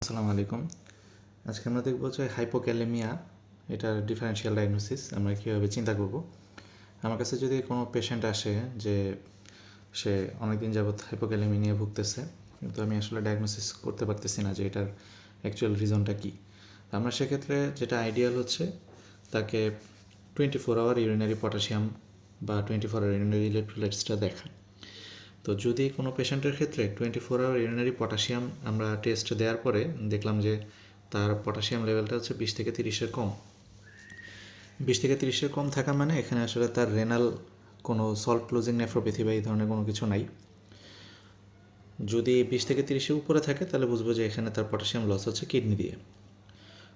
আসসালামু আলাইকুম। আজকে আমরা দেখব যে হাইপোক্যালেমিয়া এটার ডিফারেন্সিয়াল ডায়াগনোসিস আমরা কীভাবে চিন্তা করব। আমার কাছে যদি কোনো পেশেন্ট আসে যে সে অনেকদিন যাবৎ হাইপোক্যালেমিয়া নিয়ে ভুগতেছে, কিন্তু আমি আসলে ডায়াগনোসিস করতে পারতেছি না যে এটার অ্যাকচুয়াল রিজনটা কী। আমরা সেক্ষেত্রে যেটা আইডিয়াল হচ্ছে তাকে 24 আওয়ার ইউরিনারি পটাশিয়াম বা 24 আওয়ার ইউরিনারি ইলেকট্রোলাইটসটা দেখা। তো যদি কোনো পেশেন্টের ক্ষেত্রে 24 আওয়ার ইউরিনারি পটাশিয়াম আমরা টেস্ট দেওয়ার পরে দেখলাম যে তার পটাশিয়াম লেভেলটা হচ্ছে 20 থেকে 30-এর কম, 20 থেকে 30-এর কম থাকা মানে এখানে আসলে তার রেনাল কোনো সল্ট ক্লোজিং নেফ্রোপ্যাথি বা এই ধরনের কোনো কিছু নাই। যদি 20 থেকে 30-এর উপরে থাকে তাহলে বুঝবো যে এখানে তার পটাশিয়াম লস হচ্ছে কিডনি দিয়ে।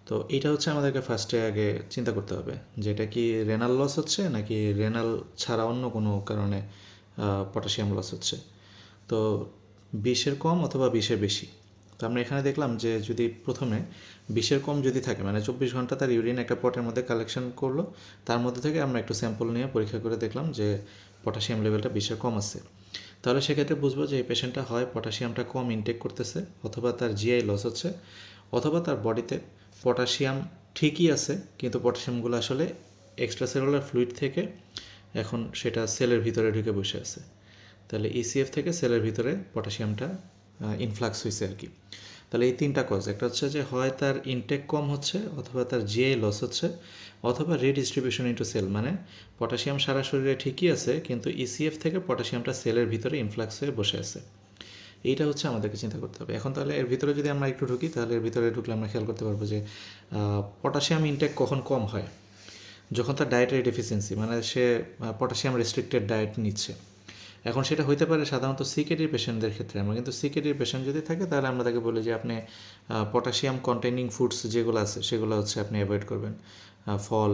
তো এটা হচ্ছে আমাদেরকে ফার্স্টে আগে চিন্তা করতে হবে যে এটা কি রেনাল লস হচ্ছে নাকি রেনাল ছাড়া অন্য কোনো কারণে পটাশিয়াম লস হচ্ছে। তো 20-এর কম অথবা 20-এর বেশি। তো আমরা এখানে দেখলাম যে যদি প্রথমে 20-এর কম যদি থাকে মানে 24 ঘন্টা তার ইউরিন একটা পটের মধ্যে কালেকশন করলো, তার মধ্যে থেকে আমরা একটু স্যাম্পল নিয়ে পরীক্ষা করে দেখলাম যে পটাশিয়াম লেভেলটা 20-এর কম আছে, তাহলে সেক্ষেত্রে বুঝবো যে এই পেশেন্টটা হয় পটাশিয়ামটা কম ইনটেক করতেছে, অথবা তার জিআই লস হচ্ছে, অথবা তার বডিতে পটাশিয়াম ঠিকই আছে কিন্তু পটাশিয়ামগুলো আসলে এক্সট্রা সেলুলার ফ্লুইড থেকে এখন সেটা সেলের ভিতরে ঢুকে বসে আছে। তাহলে ইসিএফ থেকে সেলের ভিতরে পটাশিয়ামটা ইনফ্লাক্স হয়েছে আর কি। তাহলে এই তিনটা কজ, একটা হচ্ছে যে হয় তার ইনটেক কম হচ্ছে, অথবা তার জিআই লস হচ্ছে, অথবা রিডিস্ট্রিবিউশন ইনটু সেল, মানে পটাশিয়াম সারা শরীরে ঠিকই আছে কিন্তু ইসিএফ থেকে পটাশিয়ামটা সেলের ভিতরে ইনফ্লাক্স হয়ে বসে আছে। এইটা হচ্ছে আমাদেরকে চিন্তা করতে হবে। এখন তাহলে এর ভিতরে যদি আমরা একটু ঢুকি, তাহলে এর ভিতরে ঢুকলে আমরা খেয়াল করতে পারবো যে পটাশিয়াম ইনটেক কখন কম হয়, যখন তার ডায়েটারি ডেফিসিয়েন্সি মানে সে পটাশিয়াম রেস্ট্রিক্টেড ডায়েট নিচ্ছে। এখন সেটা হইতে পারে সাধারণত সিকেডির পেশেন্টদের ক্ষেত্রে। আমরা কিন্তু সিকেডির পেশেন্ট যদি থাকে তাহলে আমরা তাকে বলি যে আপনি পটাশিয়াম কন্টেনিং ফুডস যেগুলো আছে সেগুলো হচ্ছে আপনি অ্যাভয়েড করবেন, ফল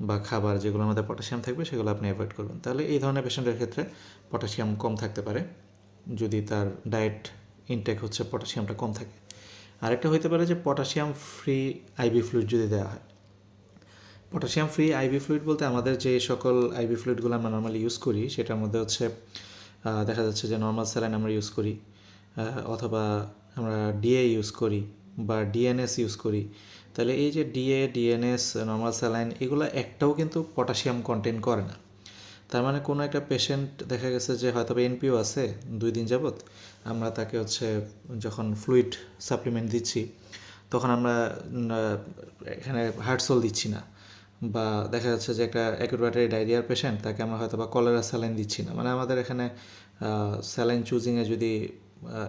বা খাবার যেগুলোর মধ্যে পটাশিয়াম থাকবে সেগুলো আপনি অ্যাভয়েড করবেন। তাহলে এই ধরনের পেশেন্টের ক্ষেত্রে পটাশিয়াম কম থাকতে পারে যদি তার ডায়েট ইনটেক হচ্ছে পটাশিয়ামটা কম থাকে। আরেকটা হইতে পারে যে পটাশিয়াম ফ্রি আইভি ফ্লুইড যদি দেওয়া হয়। পটাশিয়াম ফ্রি আইভি ফ্লুইড বলতে আমাদের যে সকল আইভি ফ্লুইডগুলো আমরা নর্মালি ইউজ করি সেটার মধ্যে হচ্ছে দেখা যাচ্ছে যে নর্মাল স্যালাইন আমরা ইউজ করি, অথবা আমরা ডিএ ইউজ করি বা ডিএনএস ইউজ করি। তাহলে এই যে ডিএ, ডিএনএস, নর্মাল স্যালাইন এগুলো একটাও কিন্তু পটাশিয়াম কন্টেন করে না। তার মানে কোনো একটা পেশেন্ট দেখা গেছে যে হয়তো এনপিও আছে 2 দিন যাবৎ, আমরা তাকে হচ্ছে যখন ফ্লুইড সাপ্লিমেন্ট দিচ্ছি তখন আমরা এখানে হার্টসোল দিচ্ছি না, বা দেখা যাচ্ছে যে একটা অ্যাকুরেটারি ডায়রিয়ার পেশেন্ট তাকে আমরা হয়তো বা কলেরা স্যালাইন দিচ্ছি না। মানে আমাদের এখানে স্যালাইন চুজিংয়ে যদি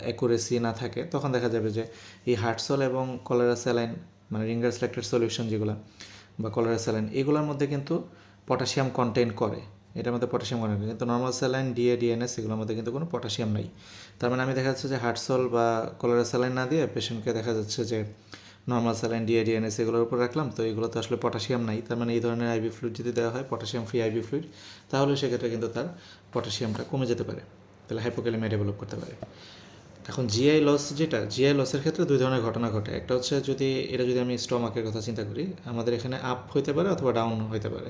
অ্যাকুরেসি না থাকে তখন দেখা যাবে যে এই হার্টসল এবং কলেরা স্যালাইন মানে রিঙ্গার সিলেক্টেড সলিউশন যেগুলো বা কলেরা স্যালাইন এগুলোর মধ্যে কিন্তু পটাশিয়াম কন্টেন্ট করে, এটার মধ্যে পটাশিয়াম কন্টেন্ট, কিন্তু নর্মাল স্যালাইন, ডিএ, ডিএনএস এগুলোর মধ্যে কিন্তু কোনো পটাশিয়াম নাই। তার মানে আমি দেখা যাচ্ছে যে হার্টসল বা কলেরা স্যালাইন না দিয়ে পেশেন্টকে দেখা যাচ্ছে যে নর্মাল স্যালাইন, ডিএ, ডিএনএস এগুলোর উপর রাখলাম, তো এগুলো তো আসলে পটাশিয়াম নাই। তার মানে এই ধরনের আইভি ফ্লুইড যদি দেওয়া হয় পটাশিয়াম ফ্রি আইভি ফ্লুইড, তাহলে সেক্ষেত্রে কিন্তু তার পটাশিয়ামটা কমে যেতে পারে, তাহলে হাইপোক্যালেমিয়া ডেভেলপ করতে পারে। এখন জিআই লস, যেটা জিআই লসের ক্ষেত্রে 2 ধরনের ঘটনা ঘটে। একটা হচ্ছে যদি আমি স্টমাকের কথা চিন্তা করি, আমাদের এখানে আপ হইতে পারে অথবা ডাউন হইতে পারে।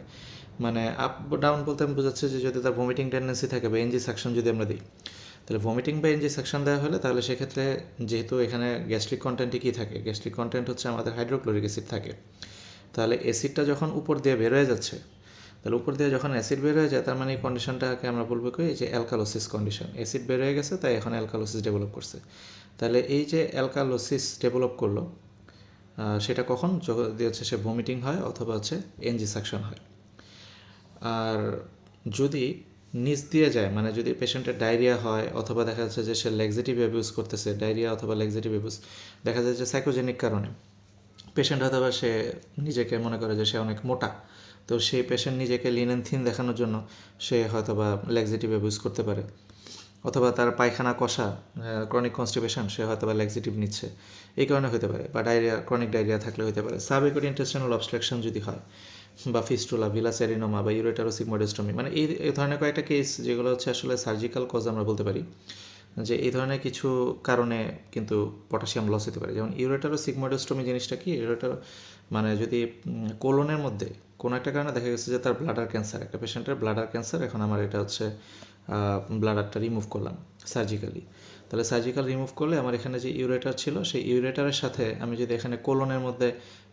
মানে আপ ডাউন বলতে আমি বোঝাচ্ছি যে যদি তার ভমিটিং টেন্ডেন্সি থাকে বা এনজি সাকশন যদি আমরা দিই, তাহলে ভমিটিং বা এনজি সাকশন দেওয়া হলে তাহলে সেক্ষেত্রে যেহেতু এখানে গ্যাস্ট্রিক কন্টেন্টই কী থাকে, গ্যাস্ট্রিক কন্টেন্ট হচ্ছে আমাদের হাইড্রোক্লোরিক অ্যাসিড থাকে। তাহলে অ্যাসিডটা যখন উপর দিয়ে বের হয়ে যাচ্ছে, তাহলে উপর দিয়ে যখন অ্যাসিড বের হয়ে যায় তার মানে এই কন্ডিশনটাকে আমরা বলবো কি যে অ্যালকালোসিস কন্ডিশন। অ্যাসিড বের হয়ে গেছে তাই এখন অ্যালকালোসিস ডেভেলপ করছে। তাহলে এই যে অ্যালকালোসিস ডেভেলপ করলো সেটা কখন, যদি হচ্ছে সে ভমিটিং হয় অথবা হচ্ছে এনজি সাকশন হয়। আর যদি নিচ দিয়ে যায়, মানে যদি পেশেন্টের ডায়রিয়া হয় অথবা দেখা যাচ্ছে যে সে ল্যাক্সেটিভ অ্যাবিউজ করতেছে, ডায়রিয়া অথবা ল্যাক্সেটিভ অ্যাবিউজ দেখা যায় যে সাইকোজেনিক কারণে পেশেন্ট হয়তো বা সে নিজেকে মনে করে যে সে অনেক মোটা, তো সেই পেশেন্ট নিজেকে লিন অ্যান্ড থিন দেখানোর জন্য সে হয়তো বা ল্যাক্সেটিভ অ্যাবিউজ করতে পারে, অথবা তার পায়খানা কষা, ক্রনিক কনস্টিপেশন, সে হয়তো বা ল্যাক্সেটিভ নিচ্ছে, এই কারণে হতে পারে। বা ডায়রিয়া, ক্রনিক ডায়রিয়া থাকলে হতে পারে। সাবএকুট ইন্টেস্টিনাল অবস্ট্রাকশন যদি হয়, বা ফিস্টুলা, ভিলাস এরিনোমা বা ইউরেটারোসিগমোইডেস্টমি, মানে এই ধরনের কয়েকটা কেস যেগুলো হচ্ছে আসলে সার্জিক্যাল কজ আমরা বলতে পারি, যে এই ধরনের কিছু কারণে কিন্তু পটাশিয়াম লস হতে পারে। যেমন ইউরেটারোসিগমোইডেস্টমি জিনিসটা কি, মানে যদি কোলনের মধ্যে কোনো একটা কারণে দেখা গেছে যে তার ব্লাডার ক্যান্সার, একটা পেশেন্টের ব্লাডার ক্যান্সার, এখন আমার এটা হচ্ছে ব্লাডারটা রিমুভ করলাম সার্জিক্যালি, তাহলে সার্জিক্যাল রিমুভ করলে আমার এখানে যে ইউরেটার ছিল সেই ইউরেটারের সাথে আমি যদি এখানে কোলনের মধ্যে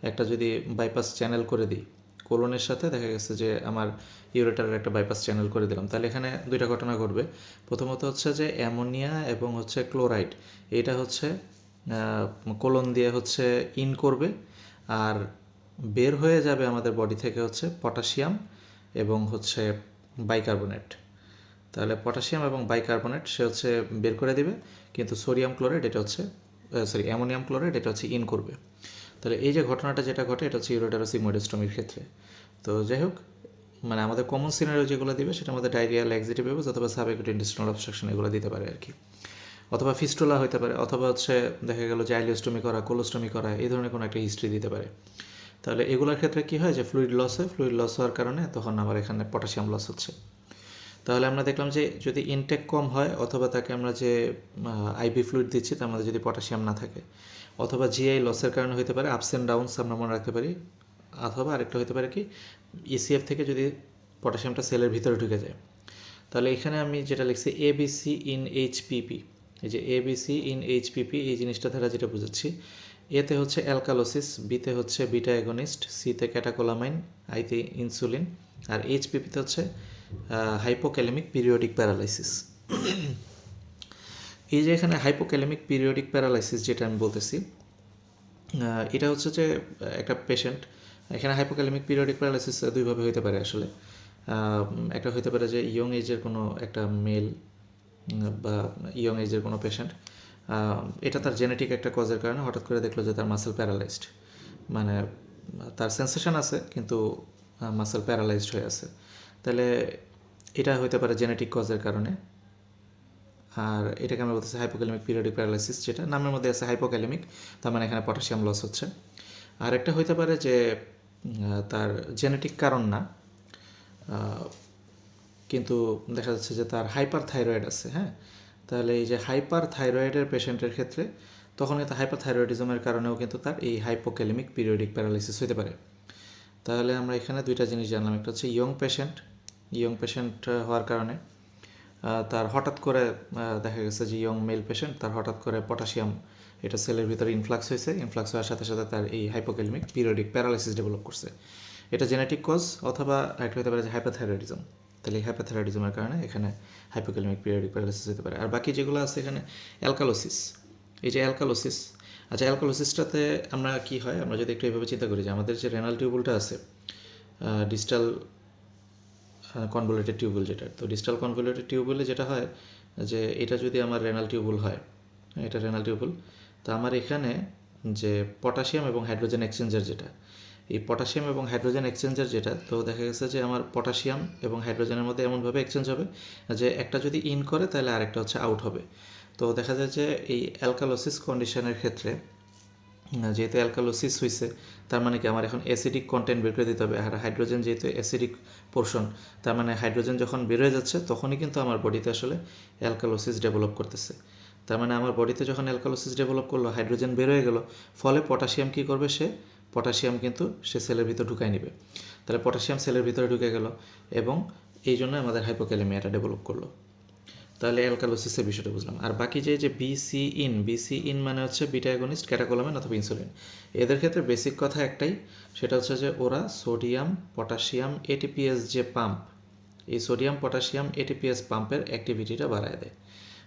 একটা যদি বাইপাস চ্যানেল করে দিই, কোলনের সাথে দেখা গেছে যে আমার ইউরেটারের একটা বাইপাস চ্যানেল করে দিলাম, তাহলে এখানে দুইটা ঘটনা ঘটবে। প্রথমত হচ্ছে যে অ্যামোনিয়া এবং হচ্ছে ক্লোরাইড, এটা হচ্ছে কোলন দিয়ে হচ্ছে ইন করবে, আর বের হয়ে যাবে আমাদের বডি থেকে হচ্ছে পটাশিয়াম এবং হচ্ছে বাইকার্বনেট। তাহলে পটাশিয়াম এবং বাইকার্বনেট সে হচ্ছে বের করে দিবে, কিন্তু সোডিয়াম ক্লোরাইড এটা হচ্ছে অ্যামোনিয়াম ক্লোরাইড এটা হচ্ছে ইন করবে। তাহলে এই যে ঘটনাটা যেটা ঘটে এটা হচ্ছে ইউরেটারাস ইগমোইডোস্টমির ক্ষেত্রে। তো যাই হোক, মানে আমাদের কমন সিনারিও যেগুলো দিবে সেটা আমাদের ডায়রিয়া, ল্যাক্সিটিভ এবস অথবা সাবঅ্যাকুট ইন্টেস্টিনাল অবস্ট্রাকশন এগুলো দিতে পারে আর কি, অথবা ফিস্টুলা হতে পারে, অথবা হচ্ছে দেখা গেল যে আইলিওস্টমি করা, কোলোস্টমি করা, এই ধরনের কোনো একটা হিস্ট্রি দিতে পারে। তাহলে এগুলোর ক্ষেত্রে কী হয় যে ফ্লুইড লস হয়, ফ্লুইড লস হওয়ার কারণে তখন আমার এখানে পটাশিয়াম লস হচ্ছে। তাহলে আমরা দেখলাম যে যদি ইনটেক কম হয় অথবা তাকে আমরা যে আইভি ফ্লুইড দিচ্ছি তার মধ্যে যদি পটাশিয়াম না থাকে, অথবা জিআই লসের কারণে হতে পারে আপস অ্যান্ড ডাউনস আমরা মনে রাখতে পারি, অথবা আরেকটা হতে পারে কি ইসিএফ থেকে যদি পটাশিয়ামটা সেলের ভিতরে ঢুকে যায়। তাহলে এখানে আমি যেটা লিখছি এবিসি ইন এইচপিপি, এই যে এবিসি ইন এইচপিপি এই জিনিসটা দ্বারা যেটা বুঝাচ্ছি, এতে হচ্ছে অ্যালকালোসিস, বিতে হচ্ছে বিটা অ্যাগনিস্ট, সিতে ক্যাটাকোলামাইন, আইতে ইনসুলিন, আর এইচপিপিতে হচ্ছে হাইপোক্যালেমিক পিরিয়ডিক প্যারালাইসিস। এই যে এখানে হাইপোক্যালেমিক পিরিয়ডিক প্যারালাইসিস যেটা আমি বলতেছি, এটা হচ্ছে যে একটা পেশেন্ট, এখানে হাইপোক্যালেমিক পিরিয়ডিক প্যারালাইসিস দুইভাবে হতে পারে আসলে। একটা হতে পারে যে ইয়ং এজের কোনো একটা মেল বা ইয়ং এজের কোনো পেশেন্ট, এটা তার জেনেটিক একটা কজের কারণে হঠাৎ করে দেখলো যে তার মাসেল প্যারালাইজড, মানে তার সেন্সেশন আছে কিন্তু মাসেল প্যারালাইজড হয়ে আছে। তাহলে এটা হতে পারে জেনেটিক কজের কারণে, আর এটাকে আমরা বলতেছি হাইপোক্যালেমিক পিরিয়ডিক প্যারালাইসিস, যেটা নামের মধ্যে আছে হাইপোক্যালেমিক, তার মানে এখানে পটাশিয়াম লস হচ্ছে। আর একটা হতে পারে যে তার জেনেটিক কারণ না, কিন্তু দেখা যাচ্ছে যে তার হাইপার থাইরয়েড আছে, হ্যাঁ। তাহলে এই যে হাইপার থাইরয়েডের পেশেন্টের ক্ষেত্রে তখন কিন্তু হাইপার থাইরয়েডিজমের কারণেও কিন্তু তার এই হাইপোক্যালেমিক পিরিয়ডিক প্যারালাইসিস হতে পারে। তাহলে আমরা এখানে দুইটা জিনিস জানলাম, একটা হচ্ছে ইয়ং পেশেন্ট হওয়ার কারণে তার হঠাৎ করে দেখা গেছে যে ইয়ং মেল পেশেন্ট, তার হঠাৎ করে পটাশিয়াম এটা সেলের ভিতরে ইনফ্লাক্স হয়েছে, ইনফ্লাক্স হওয়ার সাথে সাথে তার এই হাইপোক্যালেমিক পিরিয়ডিক প্যারালাইসিস ডেভেলপ করছে। এটা জেনেটিক কজ, অথবা একটা হতে পারে যে হাইপারথাইরয়েডিজম। তাহলে এই হাইপারথাইরয়েডিজমের কারণে এখানে হাইপোক্যালেমিক পিরিয়ডিক প্যারালাইসিস হতে পারে। আর বাকি যেগুলো আছে এখানে অ্যালকালোসিস, এই যে অ্যালকালোসিস, আচ্ছা অ্যালকালোসিসটাতে আমরা কি হয়, আমরা যদি একটু এইভাবে চিন্তা করি যে আমাদের যে রেনাল টিউবুলটা আছে, ডিস্টাল কনভলিউটেড টিউবুল যেটা, তো ডিস্টাল কনভলিউটেড টিউবুলে যেটা হয় যে এটা যদি আমার রেনাল টিউবুল হয়, এটা রেনাল টিউবুল, তো আমার এখানে যে পটাশিয়াম এবং হাইড্রোজেন এক্সচেঞ্জার যেটা, এই পটাশিয়াম এবং হাইড্রোজেন এক্সচেঞ্জার যেটা, তো দেখা গেছে যে আমার পটাশিয়াম এবং হাইড্রোজেনের মধ্যে এমনভাবে এক্সচেঞ্জ হবে যে একটা যদি ইন করে তাহলে আরেকটা হচ্ছে আউট হবে। তো দেখা যায় যে এই অ্যালকালোসিস কন্ডিশনের ক্ষেত্রে যেহেতু অ্যালকালোসিস হয়েছে তার মানে কি আমার এখন অ্যাসিডিক কন্টেন্ট বের করে দিতে হবে, আর হাইড্রোজেন যেহেতু অ্যাসিডিক পোর্শন, তার মানে হাইড্রোজেন যখন বের হয়ে যাচ্ছে তখনই কিন্তু আমার বডিতে আসলে অ্যালকালোসিস ডেভেলপ করতেছে। তার মানে আমার বডিতে যখন অ্যালকালোসিস ডেভেলপ করলো, হাইড্রোজেন বের হয়ে গেল, ফলে পটাশিয়াম কী করবে, পটাশিয়াম কিন্তু সে সেলের ভিতর ঢুকাই নেবে। তাহলে পটাশিয়াম সেলের ভিতরে ঢুকে গেল এবং এই জন্য আমাদের হাইপোক্যালেমিয়াটা ডেভেলপ করলো। তাহলে অ্যালকালোসিসের বিষয়টা বুঝলাম। আর বাকি যে বিসি ইন মানে হচ্ছে বিটা অ্যাগনিস্ট, ক্যাটাকোলামিন অথবা ইনসুলিন, এদের ক্ষেত্রে বেসিক কথা একটাই, সেটা হচ্ছে যে ওরা সোডিয়াম পটাশিয়াম এটিপিএস যে পাম্প, এই সোডিয়াম পটাশিয়াম এটিপিএস পাম্পের অ্যাক্টিভিটিটা বাড়ায় দেয়।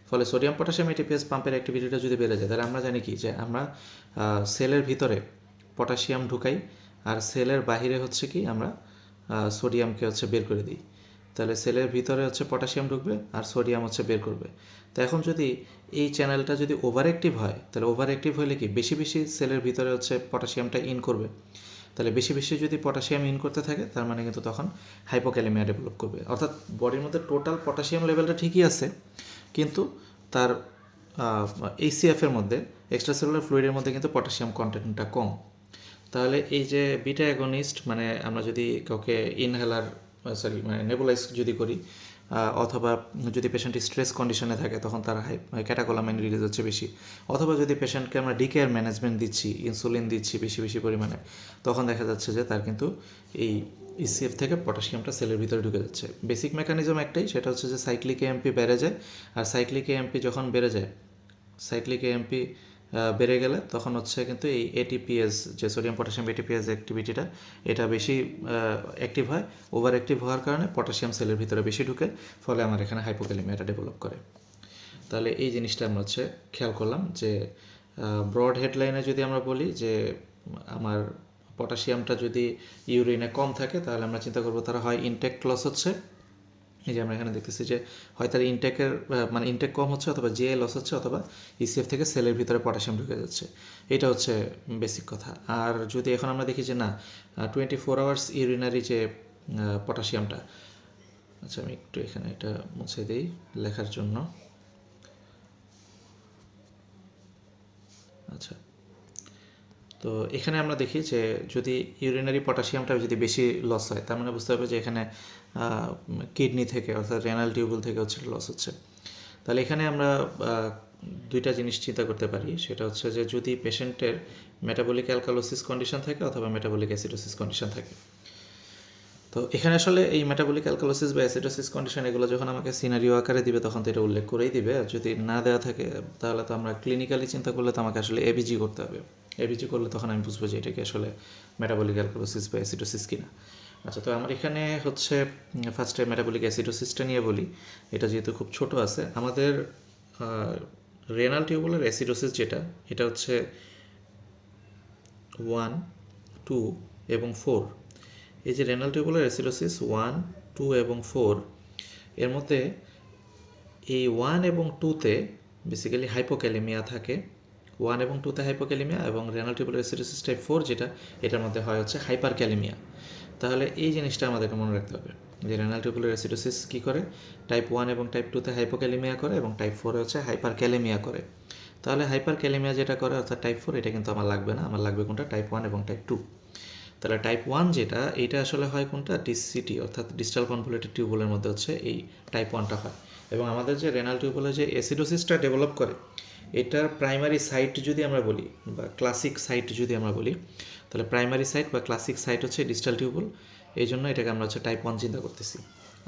ফলে সোডিয়াম পটাশিয়াম এটিপিএস পাম্পের অ্যাক্টিভিটিটা যদি বেড়ে যায়, তাহলে আমরা জানি কি যে আমরা সেলের ভিতরে পটাশিয়াম ঢুকাই, আর সেলের বাহিরে হচ্ছে কি আমরা সোডিয়ামকে হচ্ছে বের করে দিই। তাহলে সেলের ভিতরে হচ্ছে পটাশিয়াম ঢুকবে আর সোডিয়াম হচ্ছে বের করবে। তো এখন যদি এই চ্যানেলটা যদি ওভার অ্যাক্টিভ হয়, তাহলে ওভার অ্যাক্টিভ হলে কি বেশি বেশি সেলের ভিতরে হচ্ছে পটাশিয়ামটা ইন করবে। তাহলে বেশি বেশি যদি পটাশিয়াম ইন করতে থাকে তার মানে কিন্তু তখন হাইপোক্যালেমিয়া ডেভেলপ করবে, অর্থাৎ বডির মধ্যে টোটাল পটাশিয়াম লেভেলটা ঠিকই আছে, কিন্তু তার এইচসিএফের মধ্যে এক্সট্রাসেলুলার ফ্লুইডের মধ্যে কিন্তু পটাশিয়াম কন্টেন্টটা কম। তাহলে এই যে বিটা অ্যাগনিস্ট, মানে আমরা যদি কাউকে ইনহেলার মানে নেবুলাইজ যদি করি, অথবা যদি পেশেন্ট স্ট্রেস কন্ডিশনে থাকে তখন তার ক্যাটাকোলামাইন রিলিজ হচ্ছে বেশি, অথবা যদি পেশেন্টকে আমরা ডিকেয়ার ম্যানেজমেন্ট দিচ্ছি, ইনসুলিন দিচ্ছি বেশি বেশি পরিমাণে, তখন দেখা যাচ্ছে যে তার কিন্তু এই ইসিএফ থেকে পটাশিয়ামটা সেলের ভিতরে ঢুকে যাচ্ছে। বেসিক মেকানিজম একটাই, সেটা হচ্ছে যে সাইক্লিক এএমপি বেড়ে যায়, আর সাইক্লিক এএমপি যখন বেড়ে যায় সাইক্লিক এএমপি বেড়ে গেলে তখন হচ্ছে কিন্তু এই এটিপিএস যে সোডিয়াম পটাশিয়াম এটিপিএস অ্যাক্টিভিটিটা এটা বেশি অ্যাক্টিভ হয়। ওভার অ্যাক্টিভ হওয়ার কারণে পটাশিয়াম সেলের ভিতরে বেশি ঢুকে, ফলে আমার এখানে হাইপোক্যালেমিয়াটা ডেভেলপ করে। তাহলে এই জিনিসটা আমরা হচ্ছে খেয়াল করলাম যে ব্রড হেডলাইনে যদি আমরা বলি যে আমার পটাশিয়ামটা যদি ইউরিনে কম থাকে, তাহলে আমরা চিন্তা করবো তারা হয় ইনটেক লস হচ্ছে, এই যে আমরা এখানে দেখতেছি যে হয় তার ইনটেকের মানে ইনটেক কম হচ্ছে, অথবা জিএ লস হচ্ছে, অথবা ইসিএফ থেকে সেলের ভিতরে পটাশিয়াম ঢুকে যাচ্ছে। এটা হচ্ছে বেসিক কথা। আর যদি এখন আমরা দেখি যে না 24 আওয়ার্স ইউরিনারি যে পটাশিয়ামটা, আচ্ছা আমি একটু এখানে এটা মুছে দিই লেখার জন্য। আচ্ছা, তো এখানে আমরা দেখি যে যদি ইউরিনারি পটাশিয়ামটা যদি বেশি লস হয়, তার মানে বুঝতে হবে যে এখানে কিডনি থেকে অর্থাৎ রেনাল টিউবুল থেকে হচ্ছে লস হচ্ছে। তাহলে এখানে আমরা দুইটা জিনিস চিন্তা করতে পারি, সেটা হচ্ছে যে যদি পেশেন্টের মেটাবলিক অ্যালকালোসিস কন্ডিশন থাকে অথবা মেটাবলিক অ্যাসিডোসিস কন্ডিশন থাকে। তো এখানে আসলে এই মেটাবলিক অ্যালকালোসিস বা অ্যাসিডোসিস কন্ডিশন এগুলো যখন আমাকে সিনারিও আকারে দিবে তখন তো এটা উল্লেখ করেই দিবে। আর যদি না দেওয়া থাকে তাহলে তো আমরা ক্লিনিক্যালি চিন্তা করলে তো আমাকে আসলে এবিজি করতে হবে। এবিজি করলে তখন আমি বুঝবো যে এটা কি আসলে মেটাবলিক অ্যালকালোসিস বা অ্যাসিডোসিস কিনা। আচ্ছা, তো আমার এখানে হচ্ছে ফার্স্টে মেটাবলিক অ্যাসিডোসিসটা নিয়ে বলি। এটা যেহেতু খুব ছোট আছে, আমাদের রেনাল টিউবুলার অ্যাসিডোসিস যেটা, এটা হচ্ছে 1, 2 এবং 4। এই যে রেনাল টিউবুলার অ্যাসিডোসিস 1, 2 এবং 4, এর মধ্যে এই 1 এবং 2-তে বেসিক্যালি হাইপোক্যালেমিয়া থাকে। 1 এবং 2-তে হাইপোক্যালেমিয়া, এবং রেনাল টিউবুলার অ্যাসিডোসিস টাইপ 4 যেটা, এটার মধ্যে হয় হচ্ছে হাইপারক্যালেমিয়া। তাহলে এই জিনিসটা আমাদেরকে মনে রাখতে হবে যে রেনাল টিউবুলার অ্যাসিডোসিস কী করে, টাইপ 1 এবং টাইপ 2-তে হাইপোক্যালেমিয়া করে, এবং টাইপ 4-এ হচ্ছে হাইপারক্যালেমিয়া করে। তাহলে হাইপারক্যালেমিয়া যেটা করে অর্থাৎ টাইপ 4, এটা কিন্তু আমার লাগবে না, আমার লাগবে কোনটা, টাইপ 1 এবং টাইপ 2। তাহলে টাইপ 1 যেটা, এইটা আসলে হয় কোনটা, ডিসিটি অর্থাৎ ডিস্টাল কনভলিউটেড টিউবুলের মধ্যে হচ্ছে এই টাইপ 1টা হয়। এবং আমাদের যে রেনাল টিউবুলে যে অ্যাসিডোসিসটা ডেভেলপ করে, এটার প্রাইমারি সাইট যদি আমরা বলি বা ক্লাসিক সাইট যদি আমরা বলি, তাহলে প্রাইমারি সাইট বা ক্লাসিক সাইট হচ্ছে ডিস্টাল টিউবুল। এই জন্য এটাকে আমরা হচ্ছে টাইপ 1 চিন্তা করতেছি।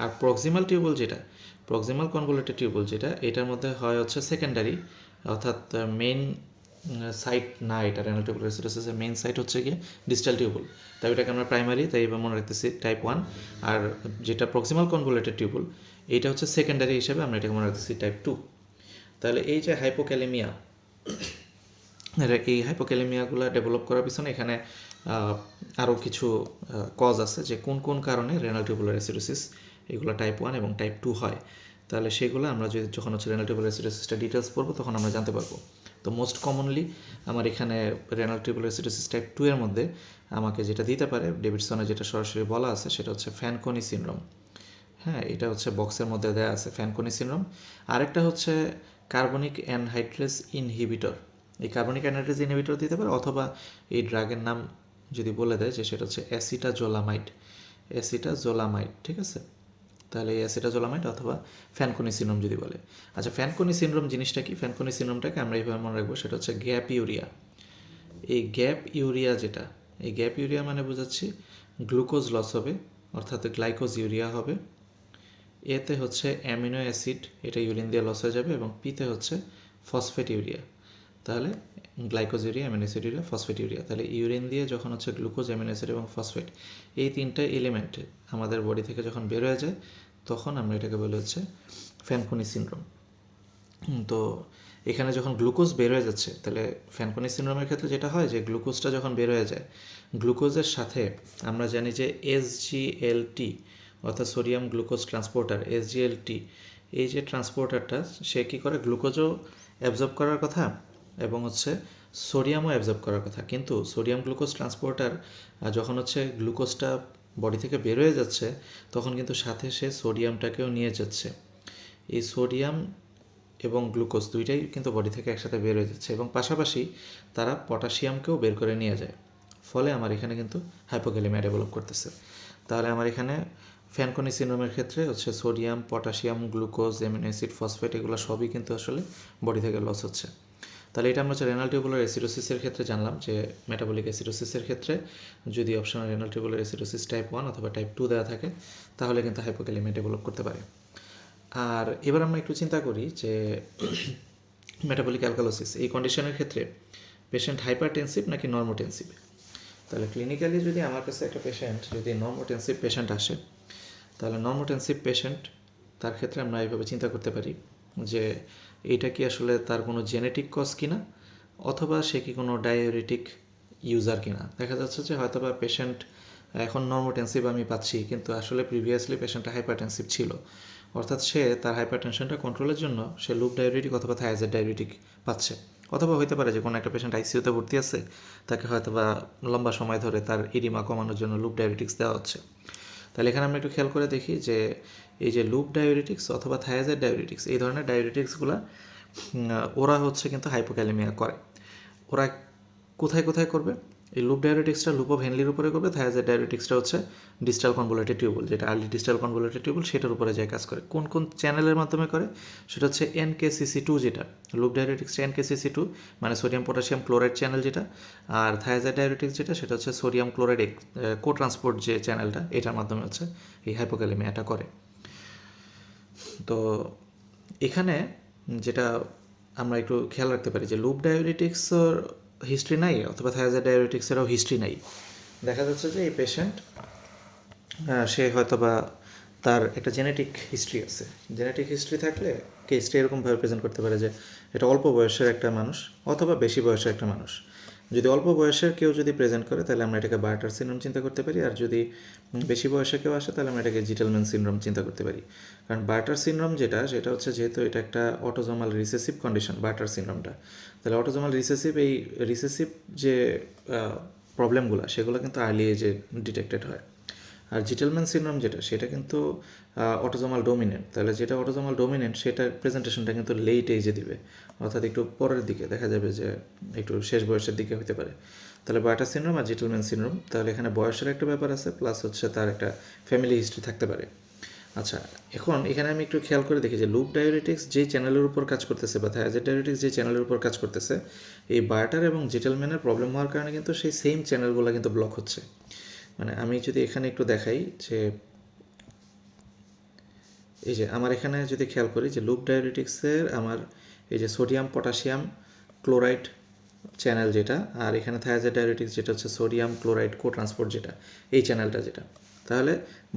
আর প্রক্সিমাল টিউবুল যেটা, প্রক্সিমাল কনভলিউটেড টিউবুল যেটা, এটার মধ্যে হয় হচ্ছে সেকেন্ডারি, অর্থাৎ মেইন সাইট না, এটা রেনাল টিউবুলার অ্যাসিডোসিসের মেইন সাইট হচ্ছে গিয়ে ডিস্টাল টিউবুল। তাই এটাকে আমরা প্রাইমারি, তাই এবার মনে রাখতেছি টাইপ 1। আর যেটা প্রক্সিমাল কনভলিউটেড টিউবুল, এইটা হচ্ছে সেকেন্ডারি হিসেবে আমরা এটাকে মনে রাখতেছি টাইপ 2। তাহলে এই যে হাইপোক্যালেমিয়া, এই হাইপোক্যালেমিয়াগুলো ডেভেলপ করার পিছনে এখানে আরও কিছু কজ আছে যে কোন কোন কারণে রেনাল টিউবুলার অ্যাসিডোসিস এগুলো টাইপ 1 এবং টাইপ 2 হয়। তাহলে সেগুলো আমরা যদি যখন হচ্ছে রেনাল টিউবুলার অ্যাসিডোসিসটা ডিটেলস পড়বো তখন আমরা জানতে পারবো। তো মোস্ট কমনলি আমার এখানে রেনাল টিউবুলার অ্যাসিডোসিস টাইপ 2 এর মধ্যে আমাকে যেটা দিতে পারে, ডেভিডসনে যেটা সরাসরি বলা আছে, সেটা হচ্ছে ফ্যানকনি সিনড্রোম। হ্যাঁ, এটা হচ্ছে বক্সের মধ্যে দেওয়া আছে ফ্যানকনি সিনড্রোম। আরেকটা হচ্ছে কার্বনিক অ্যানহাইড্রেস ইনহিবিটর। এই কার্বনিক অ্যানহাইড্রেস ইনহিবিটর দিতে পারে, অথবা এই ড্রাগের নাম যদি বলে দেয় যে সেটা হচ্ছে অ্যাসিটাজোলামাইড। অ্যাসিটাজোলামাইড, ঠিক আছে। তাহলে এই অ্যাসিটাজোলামাইড অথবা ফ্যানকনি সিনড্রোম যদি বলে। আচ্ছা, ফ্যানকনি সিনড্রোম জিনিসটা কি? ফ্যানকনি সিনড্রোমটাকে আমরা এইভাবে মনে রাখবো, সেটা হচ্ছে গ্যাপ ইউরিয়া। এই গ্যাপ ইউরিয়া যেটা, এই গ্যাপ ইউরিয়া মানে বোঝাচ্ছি গ্লুকোজ লস হবে, অর্থাৎ গ্লাইকোজ ইউরিয়া হবে। এতে হচ্ছে অ্যামিনো অ্যাসিড, এটা ইউরিন দিয়ে লস হয়ে যাবে, এবং পিতে হচ্ছে ফসফেট ইউরিয়া। তাহলে glucose urea, amino acid urea, phosphate urea. তাহলে ইউরিন দিয়ে যখন হচ্ছে গ্লুকোজ, অ্যামিনো অ্যাসিড এবং ফসফেট, এই তিনটা এলিমেন্ট আমাদের বডি থেকে যখন বের হয়ে যায়, তখন আমরা এটাকে বলে হচ্ছে ফ্যানকনি সিনড্রোম। তো এখানে যখন গ্লুকোজ বের হয়ে যাচ্ছে, তাহলে ফ্যানকনি সিনড্রোমের ক্ষেত্রে যেটা হয় যে গ্লুকোজটা যখন বের হয়ে যায়, গ্লুকোজের সাথে আমরা জানি যে এসজিএলটি অর্থাৎ সোডিয়াম গ্লুকোজ ট্রান্সপোর্টার, এসজিএলটি, এই যে ট্রান্সপোর্টারটা সে কী করে, গ্লুকোজও অ্যাবজর্ব করার কথা এবং হচ্ছে সোডিয়ামও অ্যাবজর্ব করার কথা। কিন্তু সোডিয়াম গ্লুকোজ ট্রান্সপোর্টার যখন হচ্ছে গ্লুকোজটা বডি থেকে বের হয়ে যাচ্ছে, তখন কিন্তু সাথে সে সোডিয়ামটাকেও নিয়ে যাচ্ছে। এই সোডিয়াম এবং গ্লুকোজ দুইটাই কিন্তু বডি থেকে একসাথে বের হয়ে যাচ্ছে, এবং পাশাপাশি তারা পটাশিয়ামকেও বের করে নিয়ে যায়। ফলে আমার এখানে কিন্তু হাইপোক্যালেমিয়া ডেভেলপ করতেছে। তাহলে আমার এখানে ফ্যানকনি সিনড্রোমের ক্ষেত্রে হচ্ছে sodium, potassium, glucose, amino acid, phosphate, এগুলো সবই কিন্তু আসলে বডি থেকে লস হচ্ছে। তাহলে এটা আমরা হচ্ছে রেনাল টিউবুলার অ্যাসিডোসিসের ক্ষেত্রে জানলাম যে মেটাবলিক অ্যাসিডোসিসের ক্ষেত্রে যদি optional renal tubular acidosis type 1 অথবা টাইপ 2 দেওয়া থাকে, তাহলে কিন্তু হাইপোক্যালেমিয়া ডেভেলপ করতে পারে। আর এবার আমরা একটু চিন্তা করি যে মেটাবলিক অ্যালকালোসিস, এই কন্ডিশনের ক্ষেত্রে পেশেন্ট হাইপারটেনসিভ নাকি নর্মোটেনসিভ? তাহলে ক্লিনিক্যালি যদি আমার কাছে একটা পেশেন্ট যদি নর্মোটেনসিভ পেশেন্ট আসে, তাহলে নর্মোটেনসিভ পেশেন্ট তার ক্ষেত্রে আমরা এইভাবে চিন্তা করতে পারি যে এইটা কি আসলে তার কোনো জেনেটিক কজ কিনা, অথবা সে কি কোনো ডায়োরিটিক ইউজার কিনা। দেখা যাচ্ছে যে হয়তো বা পেশেন্ট এখন নর্মোটেনসিভ আমি পাচ্ছি, কিন্তু আসলে প্রিভিয়াসলি পেশেন্টটা হাইপারটেনসিভ ছিল, অর্থাৎ সে তার হাইপারটেনশনটা কন্ট্রোলের জন্য সে লুপ ডায়োরিটিক অথবা থায়াজাইড ডায়োরিটিক পাচ্ছে। অথবা হতে পারে যে কোনো একটা পেশেন্ট আইসিইউতে ভর্তি আছে, তাকে হয়তো বা লম্বা সময় ধরে তার ইডিমা কমানোর জন্য লুপ ডায়োরিটিক্স দেওয়া হচ্ছে। তাহলে এখানে আমরা একটু খেয়াল করে দেখি যে এই যে লুপ ডায়োরিটিক্স অথবা থায়াজাইড ডায়োরিটিক্স, এই ধরনের ডায়োরিটিক্সগুলো ওরা হচ্ছে কিন্তু হাইপোক্যালেমিয়া করে। ওরা কোথায় কোথায় করবে? এই লুপ ডায়োরিটিক্সটা লুপ অফ হেনলির উপরে করবে, থায়াজাইড ডায়োরিটিক্সটা হচ্ছে ডিস্টাল কনভোলেটেড টিউবুল, যেটা আর্লি ডিস্টাল কনভোলেটেড টিউবুল, সেটার উপরে যায় কাজ করে। কোন কোন চ্যানেলের মাধ্যমে করে? সেটা হচ্ছে NKCC2, যেটা লুপ ডায়োরিটিক্সটা NKCC2 মানে সোডিয়াম পটাশিয়াম ক্লোরাইড চ্যানেল যেটা, আর থায়াজাইড ডায়োরিটিক্স যেটা সেটা হচ্ছে সোডিয়াম ক্লোরাইড কো ট্রান্সপোর্ট যে চ্যানেলটা, এটার মাধ্যমে হচ্ছে এই হাইপোক্যালেমিয়াটা করে। তো এখানে যেটা আমরা একটু খেয়াল রাখতে পারি যে লুপ ডায়োরিটিক্সের হিস্ট্রি নাই, অথবা থায়াজাইড ডায়োরিটিক্সেরও হিস্ট্রি নাই। দেখা যাচ্ছে যে এই পেশেন্ট সে হয়তো বা তার একটা জেনেটিক হিস্ট্রি আছে। জেনেটিক হিস্ট্রি থাকলে কেসটা এরকমভাবে প্রেজেন্ট করতে পারে যে এটা অল্প বয়সের একটা মানুষ অথবা বেশি বয়সের একটা মানুষ। যদি অল্প বয়সের কেউ যদি প্রেজেন্ট করে তাহলে আমরা এটাকে বার্টার সিনড্রোম চিন্তা করতে পারি, আর যদি বেশি বয়সের কেউ আসে তাহলে আমরা এটাকে জিটেলম্যান সিনড্রোম চিন্তা করতে পারি। কারণ বার্টার সিনড্রোম যেটা, সেটা হচ্ছে যেহেতু এটা একটা অটোজোমাল রিসেসিভ কন্ডিশন বার্টার সিনড্রোমটা, তাহলে অটোজোমাল রিসেসিভ, এই রিসেসিভ যে প্রবলেমগুলো সেগুলো কিন্তু আর্লি এজে ডিটেক্টেড হয়। আর জিটেলম্যান সিনড্রোম যেটা, সেটা কিন্তু অটোজোমাল ডোমিনেন্ট। তাহলে যেটা অটোজোমাল ডোমিনেন্ট সেটার প্রেজেন্টেশনটা কিন্তু লেট এজে দিবে, অর্থাৎ একটু পরের দিকে, দেখা যাবে যে একটু শেষ বয়সের দিকে হতে পারে। তাহলে বার্টার সিনড্রোম আর জিটেলম্যান সিনড্রোম, তাহলে এখানে বয়সের একটা ব্যাপার আছে, প্লাস হচ্ছে তার একটা ফ্যামিলি হিস্ট্রি থাকতে পারে। আচ্ছা, এখন এখানে আমি একটু খেয়াল করে দেখি যে লুপ ডায়োরিটিক্স যে চ্যানেলের উপর কাজ করতেছে বা থায়াজাইড ডায়োরিটিক্স যে চ্যানেলের উপর কাজ করতেছে, এই বার্টার এবং জিটেলম্যানের প্রবলেম হওয়ার কারণে কিন্তু সেই সেম চ্যানেলগুলো কিন্তু ব্লক হচ্ছে। মানে আমি যদি এখানে একটু দেখাই যে এই যে আমার এখানে যদি খেয়াল করি যে লুপ ডায়োরিটিক্সের আমার এই যে সোডিয়াম পটাশিয়াম ক্লোরাইড চ্যানেল যেটা, আর এখানে থায়াজাইড ডায়োরিটিক্স যেটা হচ্ছে সোডিয়াম ক্লোরাইড কো ট্রান্সপোর্ট যেটা, এই চ্যানেলটা যেটা, তাহলে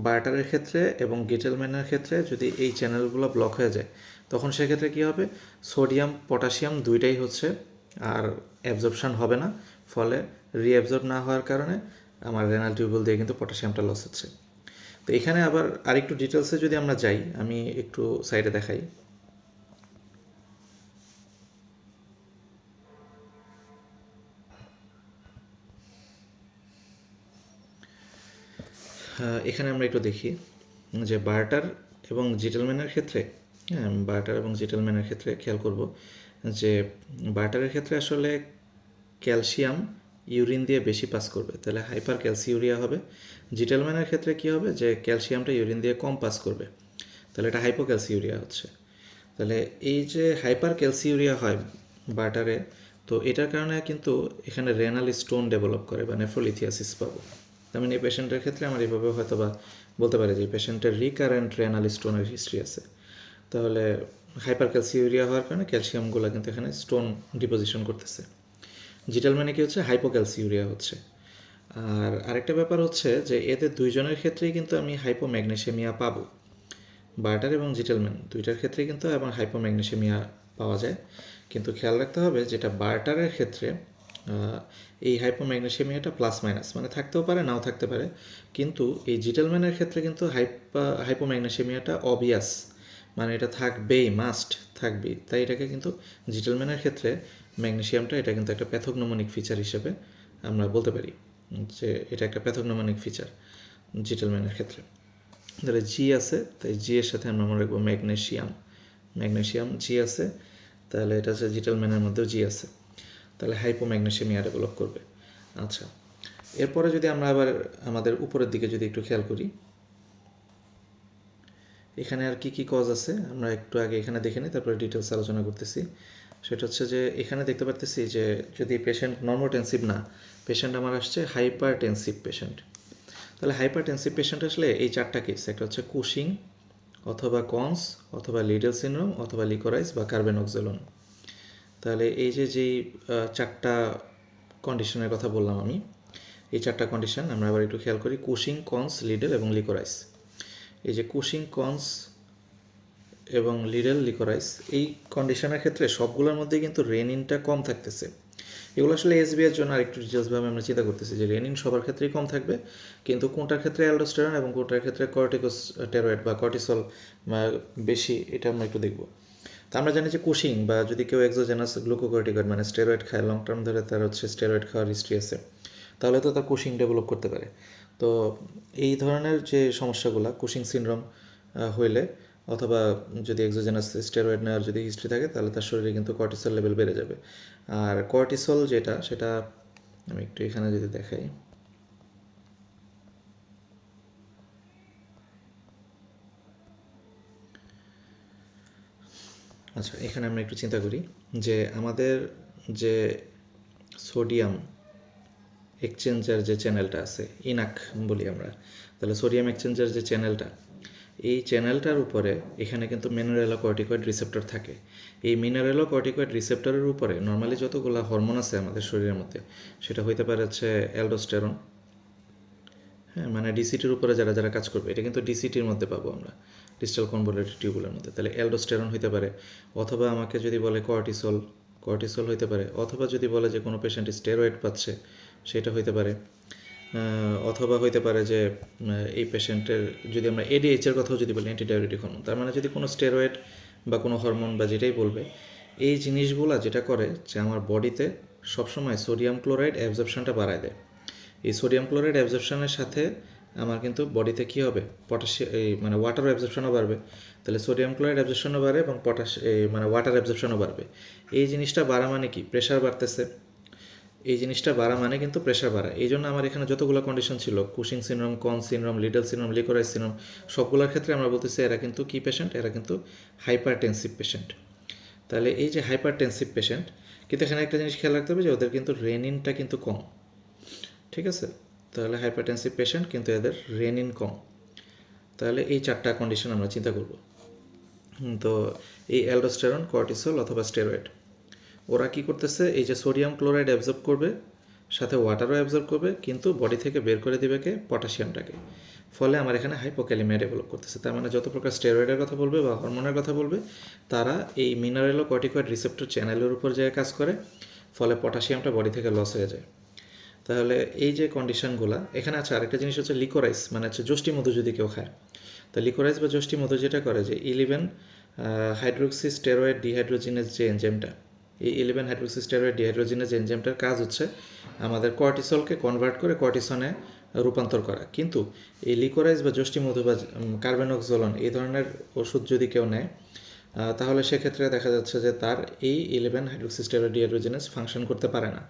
বার্টারের ক্ষেত্রে এবং গিটেলম্যানের ক্ষেত্রে যদি এই চ্যানেলগুলো ব্লক হয়ে যায়, তখন সেক্ষেত্রে কী হবে? সোডিয়াম পটাশিয়াম দুইটাই হচ্ছে আর অ্যাবজর্পশন হবে না, ফলে রিঅ্যাবজর্ব না হওয়ার কারণে আমার রেনাল টিউবুল দিয়ে কিন্তু পটাশিয়ামটা লস হচ্ছে। তো এখানে আবার আরেকটু ডিটেলসে যদি আমরা যাই, আমি একটু সাইডে দেখাই। এখানে আমরা একটু দেখি যে বার্টার এবং জিটেলম্যানের ক্ষেত্রে, হ্যাঁ, বার্টার এবং জিটেলম্যানের ক্ষেত্রে খেয়াল করব যে বার্টারের ক্ষেত্রে আসলে ক্যালসিয়াম ইউরিন দিয়ে বেশি পাস করবে, তাহলে হাইপার ক্যালসিউরিয়া হবে। জিটেলম্যানের ক্ষেত্রে কী হবে? যে ক্যালসিয়ামটা ইউরিন দিয়ে কম পাস করবে, তাহলে এটা হাইপোক্যালসিউরিয়া হচ্ছে। তাহলে এই যে হাইপার ক্যালসিউরিয়া হয় বার্টারে, তো এটার কারণে কিন্তু এখানে রেনাল স্টোন ডেভেলপ করে বা নেফ্রোলিথিয়াসিস পাবো। তার মানে এই পেশেন্টের ক্ষেত্রে আমার এইভাবে হয়তো বা বলতে পারি যে পেশেন্টের রিকারেন্ট রেনাল স্টোনের হিস্ট্রি আছে। তাহলে হাইপার ক্যালসিউরিয়া হওয়ার কারণে ক্যালসিয়ামগুলো কিন্তু এখানে স্টোন ডিপোজিশন করতেছে। জিটালম্যানে কি হচ্ছে? হাইপোক্যালসিউরিয়া হচ্ছে। আর আরেকটা ব্যাপার হচ্ছে যে এদের দুইজনের ক্ষেত্রেই কিন্তু আমি হাইপোম্যাগনেসিয়ামিয়া পাবো। বার্টার এবং জিটেলম্যান দুইটার ক্ষেত্রেই কিন্তু আবার হাইপোম্যাগনেসিয়ামিয়া পাওয়া যায়। কিন্তু খেয়াল রাখতে হবে যেটা বার্টারের ক্ষেত্রে এই হাইপোম্যাগনেসিয়ামিয়াটা প্লাস মাইনাস মানে থাকতেও পারে, নাও থাকতে পারে। কিন্তু এই জিটেলম্যানের ক্ষেত্রে কিন্তু হাইপোম্যাগনেসিয়ামিয়াটা অবভিয়াস, মানে এটা থাকবেই, মাস্ট থাকবেই। তাই এটাকে কিন্তু জিটেলম্যানের ক্ষেত্রে ম্যাগনেসিয়ামটা এটা কিন্তু একটা প্যাথোগনোমোনিক ফিচার হিসেবে আমরা বলতে পারি যে এটা একটা প্যাথোগনোমোনিক ফিচার জিটেলম্যানের ক্ষেত্রে। তাহলে জি আছে, তাই জি এর সাথে আমরা মনে রাখবো ম্যাগনেসিয়াম, ম্যাগনেসিয়াম জি আছে, তাহলে এটা হচ্ছে জিটেলম্যানের মধ্যেও জি আছে, তাহলে হাইপোম্যাগনেসিয়ামিয়া ডেভেলপ করবে। আচ্ছা, এরপরে যদি আমরা আবার আমাদের উপরের দিকে যদি একটু খেয়াল করি, এখানে আর কি কি কজ আছে আমরা একটু আগে এখানে দেখে নিই, তারপরে ডিটেলস আলোচনা করতেছি। সেটা হচ্ছে যে এখানে দেখতে পারতেছি যে যদি পেশেন্ট নর্মোটেনসিভ না, পেশেন্ট আমার আসছে হাইপারটেনসিভ পেশেন্ট, তাহলে হাইপারটেনসিভ পেশেন্ট আসলে এই চারটা কেস, একটা হচ্ছে কুশিং অথবা কনস অথবা লিডেল সিনড্রোম অথবা লিকোরাইজ বা কার্বেনক্সেলন। তাহলে এই যেই চারটা কন্ডিশনের কথা বললাম আমি, এই চারটা কন্ডিশন আমরা আবার একটু খেয়াল করি। কুশিং, কনস, লিডেল এবং লিকোরাইস। এই যে কুশিং, কনস এবং লিডেল, লিকোরাইস, এই কন্ডিশনের ক্ষেত্রে সবগুলোর মধ্যে কিন্তু রেনিনটা কম থাকতেছে। এগুলো আসলে এসবি এর জন্য আরেকটু ডিটেলসভাবে আমরা চিন্তা করতেছি যে রেনিন সবার ক্ষেত্রেই কম থাকবে, কিন্তু কোনটার ক্ষেত্রে অ্যালডোস্টেরন এবং কোনটার ক্ষেত্রে কর্টিকোস্টেরয়েড বা কর্টিসল বেশি, এটা আমরা একটু দেখব। তা আমরা জানি যে কুশিং বা যদি কেউ এক্সোজেনাস গ্লুকোকর্টিকয়েড মানে স্টেরয়েড খায়, লং টার্ম ধরে তার হচ্ছে স্টেরয়েড খাওয়ার হিস্ট্রি আছে, তাহলে তো তার কুশিং ডেভেলপ করতে পারে। তো এই ধরনের যে সমস্যাগুলো কুশিং সিনড্রোম হইলে অথবা যদি এক্সোজেনাস স্টেরয়েড নেওয়ার যদি হিস্ট্রি থাকে, তাহলে তার শরীরে কিন্তু কর্টিসল লেভেল বেড়ে যাবে। আর কর্টিসল যেটা, সেটা আমি একটু এখানে যদি দেখাই, আচ্ছা এখানে আমরা একটু চিন্তা করি যে আমাদের যে সোডিয়াম এক্সচেঞ্জার যে চ্যানেলটা আছে, ইনাক বলি আমরা, তাহলে সোডিয়াম এক্সচেঞ্জার যে চ্যানেলটা, এই চ্যানেলটার উপরে এখানে কিন্তু মিনারেলোকর্টিকয়েড রিসেপ্টর থাকে। এই মিনারেলোকর্টিকয়েড রিসেপ্টরের উপরে নর্মালি যতগুলো হরমোন আছে আমাদের শরীরের মধ্যে, সেটা হইতে পারে হচ্ছে অ্যালডোস্টেরন, হ্যাঁ, মানে ডিসিটির উপরে যারা যারা কাজ করবে, এটা কিন্তু ডিসিটির মধ্যে পাবো আমরা, ডিস্টাল কনভলিউটেড টিউবুলের মধ্যে। তাহলে অ্যালডোস্টেরন হইতে পারে, অথবা আমাকে যদি বলে কর্টিসল, কর্টিসল হইতে পারে, অথবা যদি বলে যে কোনো পেশেন্ট স্টেরয়েড পাচ্ছে, সেটা হইতে পারে, অথবা হইতে পারে যে এই পেশেন্টের যদি আমরা এডিএইচের কথাও যদি বলি, অ্যান্টিডায়াবেটিক হরমোন, তার মানে যদি কোনো স্টেরয়েড বা কোনো হরমোন বা যেটাই বলবে, এই জিনিসগুলো যেটা করে যে আমার বডিতে সবসময় সোডিয়াম ক্লোরাইড অ্যাবজর্পশনটা বাড়ায় দেয়। এই সোডিয়াম ক্লোরাইড অ্যাবজর্পশনের সাথে আমার কিন্তু বডিতে কী হবে, পটাশিয়াম, এই মানে ওয়াটার অ্যাবজর্পশনও বাড়বে। তাহলে সোডিয়াম ক্লোরাইড অ্যাবজর্পশনও বাড়ে এবং মানে ওয়াটার অ্যাবজর্পশনও বাড়বে। এই জিনিসটা বাড়া মানে কি, প্রেশার বাড়তেছে। এই জিনিসটা বাড়া মানে কিন্তু প্রেশার বাড়া। এই জন্য আমার এখানে যতগুলো কন্ডিশন ছিল, কুশিং সিনড্রোম, কন সিনড্রোম, লিডেল সিনড্রোম, লিকোরাইস সিনড্রোম, সবগুলোর ক্ষেত্রে আমরা বলতেছি এরা কিন্তু কি পেশেন্ট, এরা কিন্তু হাইপারটেনসিভ পেশেন্ট। তাহলে এই যে হাইপারটেনসিভ পেশেন্ট, কিন্তু এখানে একটা জিনিস খেয়াল রাখতে হবে যে ওদের কিন্তু রেনিনটা কিন্তু কম, ঠিক আছে? তাহলে হাইপারটেনসিভ পেশেন্ট কিন্তু এদের রেনিন কম। তাহলে এই চারটা কন্ডিশন আমরা চিন্তা করব। তো এই অ্যালডোস্টেরন, কর্টিসল অথবা স্টেরয়েড, ওরা কি করতেছে, এই যে সোডিয়াম ক্লোরাইড অ্যাবজর্ব করবে, সাথে ওয়াটারও অ্যাবজর্ব করবে, কিন্তু বডি থেকে বের করে দিবে কে, পটাশিয়ামটাকে। ফলে আমার এখানে হাইপোক্যালিমিয়া ডেভেলপ করতেছে। তার মানে যত প্রকার স্টেরয়েডের কথা বলবে বা হরমোনের কথা বলবে, তারা এই মিনারেলোকর্টিকয়েড রিসেপ্টর চ্যানেলের উপর যায় কাজ করে, ফলে পটাশিয়ামটা বডি থেকে লস হয়ে যায়। তাহলে এই যে কন্ডিশনগুলো এখানে আছে। আরেকটা জিনিস হচ্ছে লিকোরাইস, মানে হচ্ছে যষ্টি মধু যদি কেউ খায়, তো লিকোরাইস বা যষ্টি মধু যেটা করে যে 11 হাইড্রোক্সি স্টেরয়েড ডিহাইড্রোজিনেজ যে এনজাইমটা, এই 11 হাইড্রোক্সি স্টেরয়েড ডিহাইড্রোজিনেজ এনজাইমটার কাজ হচ্ছে আমাদের কর্টিসলকে কনভার্ট করে কর্টিসনে রূপান্তর করা। কিন্তু এই লিকোরাইস বা যষ্টি মধু বা কার্বেনক্সোলন এই ধরনের ওষুধ যদি কেউ নেয়, তাহলে সেক্ষেত্রে দেখা যাচ্ছে যে তার এই 11 হাইড্রোক্সি স্টেরয়েড ডিহাইড্রোজিনেজ ফাংশন করতে পারে না।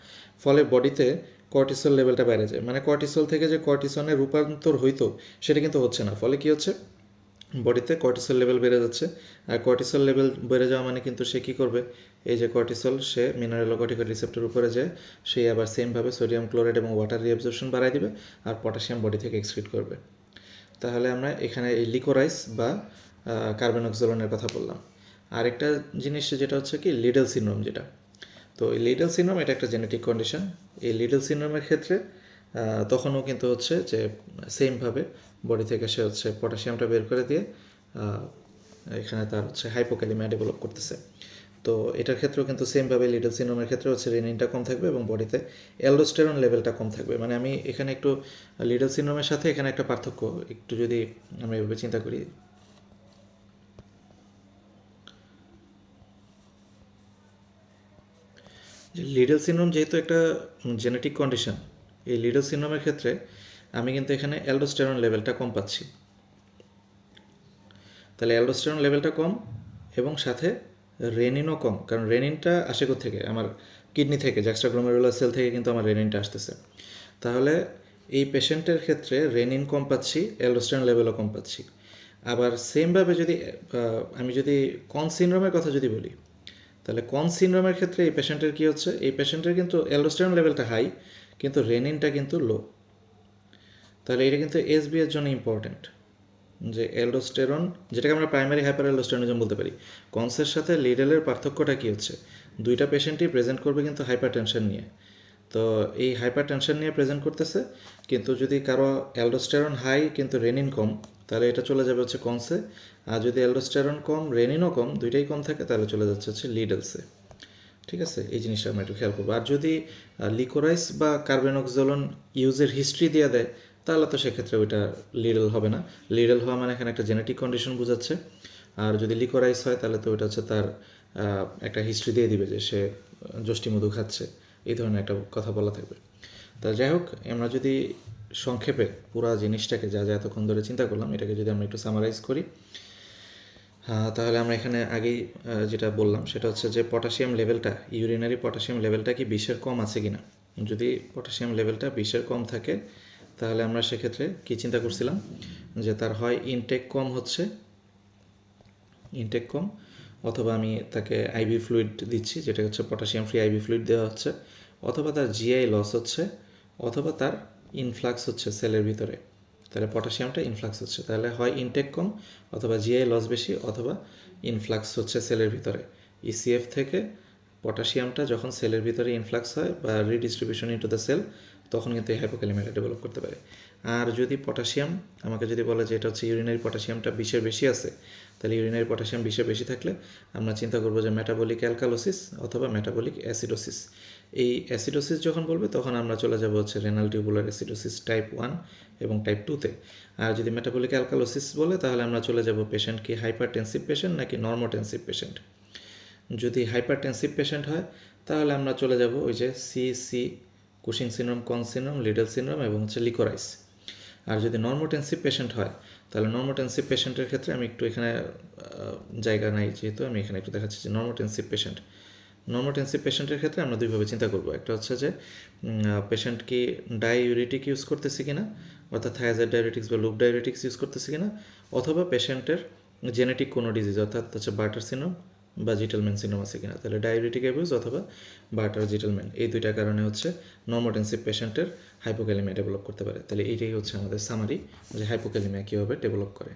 ফলে বডিতে কর্টিসল লেভেলটা বেড়ে যায়, মানে কর্টিসল থেকে যে কর্টিসনে রূপান্তর হইতো সেটা কিন্তু হচ্ছে না। ফলে কী হচ্ছে, বডিতে কর্টিসল লেভেল বেড়ে যাচ্ছে। আর কর্টিসল লেভেল বেড়ে যাওয়া মানে কিন্তু সে কী করবে, এই যে কর্টিসল, সে মিনারেলোকর্টিকয়েড রিসেপ্টর উপরে যায়, সে আবার সেমভাবে সোডিয়াম ক্লোরাইড এবং ওয়াটার রিঅ্যাবজর্পশন বাড়ায় দিবে, আর পটাশিয়াম বডি থেকে এক্সক্রিট করবে। তাহলে আমরা এখানে এই লিকোরাইস বা কার্বেনক্সোলনের কথা বললাম। আরেকটা জিনিস যেটা হচ্ছে কি লিডেল সিনড্রোম, যেটা, তো এই লিডেল সিনড্রোম এটা একটা জেনেটিক কন্ডিশন। এই লিডেল সিনড্রোমের ক্ষেত্রে তখনও কিন্তু হচ্ছে যে সেমভাবে বডি থেকে সে হচ্ছে পটাশিয়ামটা বের করে দিয়ে এখানে তার হচ্ছে হাইপোক্যালিমিয়া ডেভেলপ করতেছে। তো এটার ক্ষেত্রেও কিন্তু সেমভাবে লিডেল সিনড্রোমের ক্ষেত্রে হচ্ছে রেনিনটা কম থাকবে এবং বডিতে অ্যালডোস্টেরন লেভেলটা কম থাকবে। মানে আমি এখানে একটু লিডেল সিনড্রোমের সাথে এখানে একটা পার্থক্য একটু যদি আমরা এভাবে চিন্তা করি, যে লিডেল সিনড্রোম যেহেতু একটা জেনেটিক কন্ডিশন, এই লিডেল সিনড্রোমের ক্ষেত্রে আমি কিন্তু এখানে অ্যালডোস্টেরন লেভেলটা কম পাচ্ছি। তাহলে অ্যালডোস্টেরন লেভেলটা কম এবং সাথে রেনিনও কম, কারণ রেনিনটা আসে থেকে আমার কিডনি থেকে, জ্যাক্সট্রাগ্লোমেরুলার সেল থেকে কিন্তু আমার রেনিনটা আসতেছে। তাহলে এই পেশেন্টের ক্ষেত্রে রেনিন কম পাচ্ছি, অ্যালডোস্টেরন লেভেলও কম পাচ্ছি। আবার সেমভাবে যদি আমি যদি কন সিনড্রোমের কথা যদি বলি, তাহলে কন সিনড্রোমের ক্ষেত্রে এই পেশেন্টের কী হচ্ছে, এই পেশেন্টের কিন্তু অ্যালডোস্টেরন লেভেলটা হাই, কিন্তু রেনিনটা কিন্তু লো। তাহলে এটা কিন্তু এসবি এর জন্য ইম্পর্ট্যান্ট, যে অ্যালডোস্টেরন, যেটাকে আমরা প্রাইমারি হাইপার অ্যালডোস্টেরনিজম বলতে পারি, কনসের সাথে লিডেলের পার্থক্যটা কী হচ্ছে, দুইটা পেশেন্টই প্রেজেন্ট করবে কিন্তু হাইপার টেনশন নিয়ে। তো এই হাইপার টেনশন নিয়ে প্রেজেন্ট করতেছে, কিন্তু যদি কারো অ্যালডোস্টেরন হাই কিন্তু রেনিন কম, তাহলে এটা চলে যাবে হচ্ছে কনসে। আর যদি অ্যালডোস্টেরন কম রেনিনও কম, দুইটাই কম থাকে, তাহলে চলে যাচ্ছে হচ্ছে লিডলসে। ঠিক আছে, এই জিনিসটা আমরা একটু খেয়াল করবো। আর যদি লিকোরাইস বা কার্বেনক্সোলন ইউজের হিস্ট্রি দিয়ে দেয়, তাহলে তো সেক্ষেত্রে ওইটা লিডল হবে না। লিডল হওয়া মানে এখানে একটা জেনেটিক কন্ডিশন বোঝাচ্ছে। আর যদি লিকোরাইস হয় তাহলে তো ওইটা হচ্ছে তার একটা হিস্ট্রি দিয়ে দিবে যে সে যষ্টি মধু খাচ্ছে, এই ধরনের একটা কথা বলা থাকবে। তা যাই হোক, আমরা যদি সংক্ষেপে পুরো জিনিসটাকে যা যা এতক্ষণ ধরে চিন্তা করলাম এটাকে যদি আমরা একটু সামারাইজ করি, তাহলে আমরা এখানে আগেই যেটা বললাম সেটা হচ্ছে যে পটাশিয়াম লেভেলটা, ইউরিনারি পটাশিয়াম লেভেলটা কি 20-এর কম আছে কি না। যদি পটাশিয়াম লেভেলটা 20-এর কম থাকে, তাহলে আমরা সেক্ষেত্রে কী চিন্তা করছিলাম যে তার হয় ইনটেক কম হচ্ছে, ইনটেক কম, অথবা আমি তাকে আইভি ফ্লুইড দিচ্ছি, যেটা হচ্ছে পটাশিয়াম ফ্রি আইভি ফ্লুইড দেওয়া হচ্ছে, অথবা তার জিআই লস হচ্ছে, অথবা তার ইনফ্লাক্স হচ্ছে সেলের ভিতরে। তাহলে পটাশিয়ামটা ইনফ্লাক্স হচ্ছে, তাহলে হয় ইনটেক কম, অথবা জিআই লস বেশি, অথবা ইনফ্লাক্স হচ্ছে সেলের ভিতরে। ইসিএফ থেকে পটাশিয়ামটা যখন সেলের ভিতরে ইনফ্লাক্স হয় বা রিডিস্ট্রিবিউশন ইনটু দ্য সেল, তখন কিন্তু এই হাইপোক্যালেমিয়াটা ডেভেলপ করতে পারে। আর যদি পটাশিয়াম আমাকে যদি বলে যে এটা হচ্ছে ইউরিনারি পটাশিয়ামটা 20-এর বেশি আছে, তাহলে ইউরিনারি পটাশিয়াম 20-এর বেশি থাকলে আমরা চিন্তা করবো যে মেটাবলিক অ্যালকালোসিস অথবা মেটাবলিক অ্যাসিডোসিস। এই অ্যাসিডোসিস যখন বলবে তখন আমরা চলে যাব হচ্ছে রেনাল টিউবুলার অ্যাসিডোসিস টাইপ 1 এবং টাইপ 2-তে। আর যদি মেটাবলিক অ্যালকালোসিস বলে তাহলে আমরা চলে যাব পেশেন্ট কি হাইপারটেনসিভ পেশেন্ট নাকি নর্মোটেনসিভ পেশেন্ট। যদি হাইপারটেনসিভ পেশেন্ট হয় তাহলে আমরা চলে যাব ওই যে সিসি, কুশিং সিনড্রোম, কন সিনড্রোম, লিডল সিনড্রোম এবং হচ্ছে লিকোরাইস। আর যদি নর্মোটেনসিভ পেশেন্ট হয় তাহলে নর্মোটেনসিভ পেশেন্টের ক্ষেত্রে আমি একটু এখানে জায়গা নাই যেহেতু আমি এখানে একটু দেখাচ্ছি যে নর্মোটেনসিভ পেশেন্টের ক্ষেত্রে আমরা দুইভাবে চিন্তা করব। একটা হচ্ছে যে পেশেন্ট কি ডাইউরেটিক ইউজ করতেছে কিনা, অর্থাৎ থায়াজাইড ডাইউরেটিক্স বা লুপ ডাইউরেটিক্স ইউজ করতেছে কিনা, অথবা পেশেন্টের জেনেটিক কোনো ডিজিজ অর্থাৎ হচ্ছে বার্টার সিনড্রোম বা জিটেলম্যান সিনড্রোম আছে কিনা। তাহলে ডায়াবেটিক অ্যাবিউজ অথবা বার্টার জিটেলম্যান, এই দুইটা কারণে হচ্ছে নর্মোটেনসিভ পেশেন্টের হাইপোক্যালেমিয়া ডেভেলপ করতে পারে। তাহলে এইটাই হচ্ছে আমাদের সামারি যে হাইপোক্যালেমিয়া কীভাবে ডেভেলপ করে।